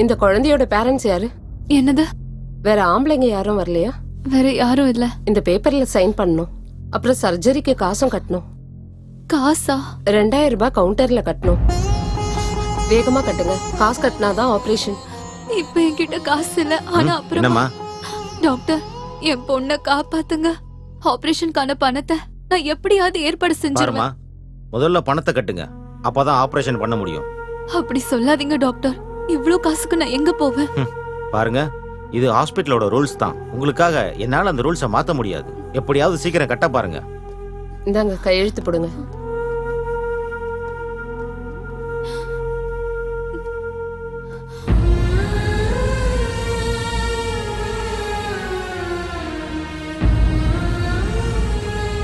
இந்த குழந்தையோட பேரண்ட்ஸ் யாரு? என்னது? வேற ஆம்பளைங்க யாரும் வரலையா? வேற யாரும் இல்ல. இந்த பேப்பர்ல சைன் பண்ணணும். அப்புறம் சர்ஜரிக்கு காசும் கட்டணும். காசா? 2000 ரூபாய் கவுண்டர்ல கட்டணும். வேகமா கட்டுங்க. காசு கட்டினாதான் ஆபரேஷன். இப்ப என்கிட்ட காசு இல்ல. ஆனா அப்புறமா டாக்டர் என் பொண்ணை காப்பாத்துங்க. ஆபரேஷனுக்கான பணத்தை நான் எப்படியாவது ஏற்பாடு செஞ்சிருவேன். முதல்ல பணத்தை கட்டுங்க, அப்பதான் ஆபரேஷன் பண்ண முடியும். அப்படி சொல்லாதீங்க டாக்டர். இவ்ளோ காசுக்கு நான் எங்க போவேன்? பாருங்க, இது ஹாஸ்பிட்டலோட ரூல்ஸ் தான். உங்களுக்காக என்னால அந்த ரூல்ஸை மாத்த முடியாது. எப்படியாவது சீக்கிரம் கட்ட பாருங்க. இந்தாங்க கையெழுத்து போடுங்க.